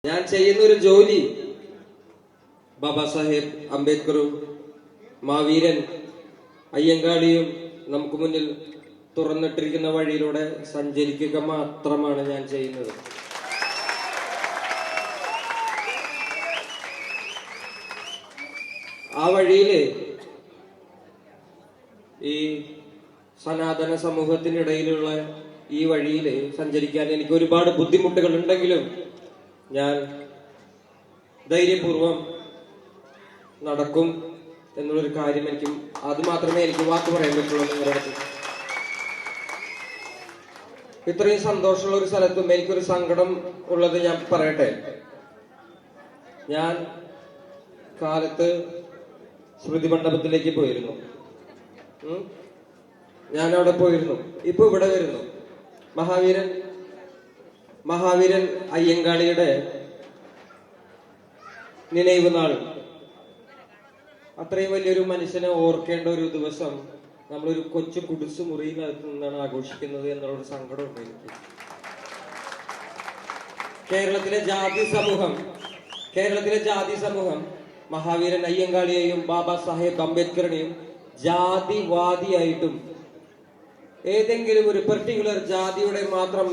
ഞാൻ ചെയ്യുന്ന ഒരു ജോലി ബാബാ സാഹേബ് അംബേദ്കറും മാവീരൻ അയ്യങ്കാളിയും നമുക്ക് മുന്നിൽ തുറന്നിട്ടിരിക്കുന്ന വഴിയിലൂടെ സഞ്ചരിക്കുക മാത്രമാണ് ഞാൻ ചെയ്യുന്നത്. ആ വഴിയില് ഈ സനാതന സമൂഹത്തിനിടയിലുള്ള ഈ വഴിയില് സഞ്ചരിക്കാൻ എനിക്ക് ഒരുപാട് ബുദ്ധിമുട്ടുകൾ ഉണ്ടെങ്കിലും ഞാൻ ധൈര്യപൂർവം നടക്കും എന്നുള്ളൊരു കാര്യം അത് മാത്രമേ എനിക്ക് വാക്ക് പറയാൻ പറ്റുള്ളൂ. നിങ്ങളുടെ അടുത്ത് ഇത്രയും സന്തോഷമുള്ള ഒരു സ്ഥലത്തും എനിക്കൊരു സങ്കടം ഉള്ളത് ഞാൻ പറയട്ടെ. ഞാൻ കാലത്ത് സ്മൃതി മണ്ഡപത്തിലേക്ക് പോയിരുന്നു. ഞാൻ അവിടെ പോയിരുന്നു. ഇപ്പൊ ഇവിടെ വരുന്നു. മഹാവീരൻ അയ്യങ്കാളിയുടെ നിனைവ് നാൾ. അത്രയും വലിയൊരു മനുഷ്യനെ ഓർക്കേണ്ട ഒരു ദിവസം നമ്മളൊരു കൊച്ചു കുടിച്ചു മുറിയിനകത്ത് നിന്നാണ് ആഘോഷിക്കുന്നത് എന്നുള്ളൊരു സങ്കടമുണ്ട് എനിക്ക്. കേരളത്തിലെ ജാതി സമൂഹം മഹാവീരൻ അയ്യങ്കാളിയെയും ബാബാ സാഹേബ് അംബേദ്കറിനെയും ജാതിവാദിയായിട്ടും ഏതെങ്കിലും ഒരു പെർട്ടിക്കുലർ ജാതിയുടെ മാത്രം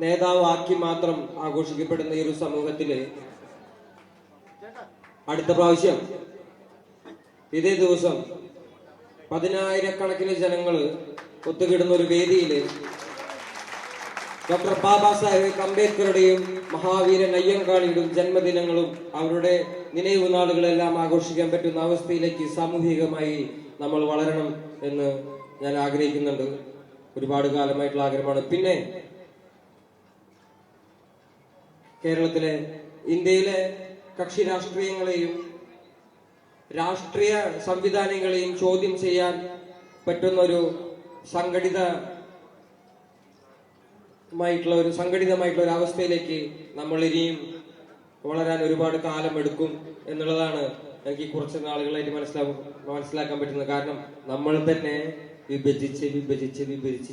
നേതാവാക്കി മാത്രം ആഘോഷിക്കപ്പെടുന്ന ഈ ഒരു സമൂഹത്തില് അടുത്ത പ്രാവശ്യം ഇതേ ദിവസം 10,000-കണക്കിന് ജനങ്ങള് ഒത്തുകിടുന്ന ഒരു വേദിയില് ഡോക്ടർ ബാബാ സാഹേബ് അംബേദ്കറുടെയും മഹാവീരൻ അയ്യങ്കാളിയുടെയും ജന്മദിനങ്ങളും അവരുടെ നിனைവ് നാളുകളെല്ലാം ആഘോഷിക്കാൻ പറ്റുന്ന അവസ്ഥയിലേക്ക് സാമൂഹികമായി നമ്മൾ വളരണം എന്ന് ഞാൻ ആഗ്രഹിക്കുന്നുണ്ട്. ഒരുപാട് കാലമായിട്ടുള്ള ആഗ്രഹമാണ്. പിന്നെ ഇന്ത്യയിലെ കക്ഷി രാഷ്ട്രീയങ്ങളെയും രാഷ്ട്രീയ സംവിധാനങ്ങളെയും ചോദ്യം ചെയ്യാൻ പറ്റുന്ന ഒരു സംഘടിതമായിട്ടുള്ള ഒരു അവസ്ഥയിലേക്ക് നമ്മൾ ഇനിയും വളരാൻ ഒരുപാട് കാലം എടുക്കും എന്നുള്ളതാണ് എനിക്ക് കുറച്ച് നാളുകളായിട്ട് മനസ്സിലാക്കാൻ പറ്റുന്നത്. കാരണം നമ്മൾ തന്നെ വിഭജിച്ച്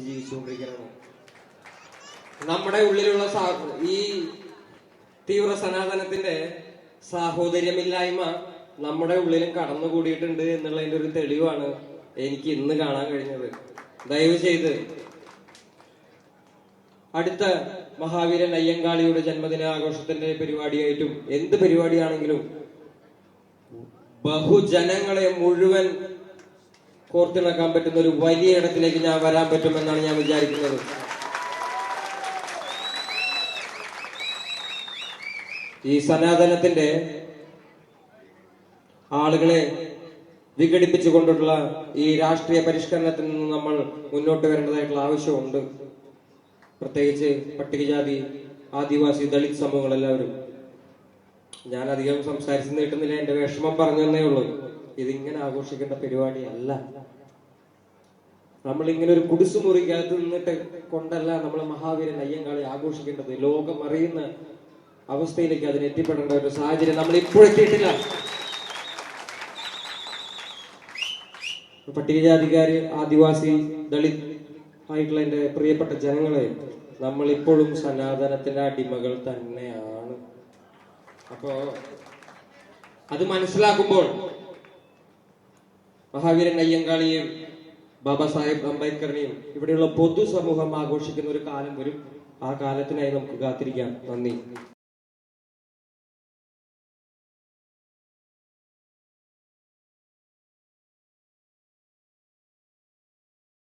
ജീവിച്ചുകൊണ്ടിരിക്കുകയാണ്. നമ്മുടെ ഉള്ളിലുള്ള ഈ തീവ്ര സനാതനത്തിന്റെ സാഹോദര്യമില്ലായ്മ നമ്മുടെ ഉള്ളിലും കടന്നുകൂടിയിട്ടുണ്ട് എന്നുള്ളതിന്റെ ഒരു തെളിവാണ് എനിക്ക് ഇന്ന് കാണാൻ കഴിഞ്ഞത്. ദയവ് ചെയ്ത് അടുത്ത മഹാവീരൻ അയ്യങ്കാളിയുടെ ജന്മദിനാഘോഷത്തിന്റെ പരിപാടിയായിട്ടും എന്ത് പരിപാടിയാണെങ്കിലും ബഹുജനങ്ങളെ മുഴുവൻ കോർത്തിണക്കാൻ പറ്റുന്ന ഒരു വലിയ ഇടത്തിലേക്ക് ഞാൻ വരാൻ പറ്റുമെന്നാണ് ഞാൻ വിചാരിക്കുന്നത്. ഈ സനാതനത്തിന്റെ ആളുകളെ വിഘടിപ്പിച്ചുകൊണ്ടുള്ള ഈ രാഷ്ട്രീയ പരിഷ്കരണത്തിൽ നിന്ന് നമ്മൾ മുന്നോട്ട് വരേണ്ടതായിട്ടുള്ള ആവശ്യമുണ്ട്. പ്രത്യേകിച്ച് പട്ടികജാതി, ആദിവാസി, ദളിത് സമൂഹങ്ങളെല്ലാവരും. ഞാൻ അധികം സംസാരിച്ചു നീട്ടുന്നില്ല, എന്റെ വിഷമം പറഞ്ഞു തന്നേ ഉള്ളൂ. ഇതിങ്ങനെ ആഘോഷിക്കേണ്ട പരിപാടിയല്ല. നമ്മളിങ്ങനെ ഒരു കുടിസു മുറിക്കകത്ത് നിന്നിട്ട് കൊണ്ടല്ല നമ്മൾ മഹാവീരൻ അയ്യങ്കാളി ആഘോഷിക്കേണ്ടത്. ലോകം അറിയുന്ന അവസ്ഥയിലേക്ക് അതിന് എത്തിപ്പെടേണ്ട ഒരു സാഹചര്യം നമ്മൾ ഇപ്പോഴെത്തിയിട്ടില്ല. പട്ടികജാതിക്കാര്, ആദിവാസി, ദളിത് ആയിട്ടുള്ള എന്റെ പ്രിയപ്പെട്ട ജനങ്ങളെ, നമ്മൾ ഇപ്പോഴും സനാതനത്തിന്റെ അടിമകൾ തന്നെയാണ്. അപ്പോ അത് മനസ്സിലാക്കുമ്പോൾ മഹാവീരൻ അയ്യങ്കാളിയെയും ബാബാ സാഹേബ് അംബേദ്കറിനെയും ഇവിടെയുള്ള പൊതുസമൂഹം ആഘോഷിക്കുന്ന ഒരു കാലം വരും. ആ കാലത്തിനായി നമുക്ക് കാത്തിരിക്കാം. നന്ദി.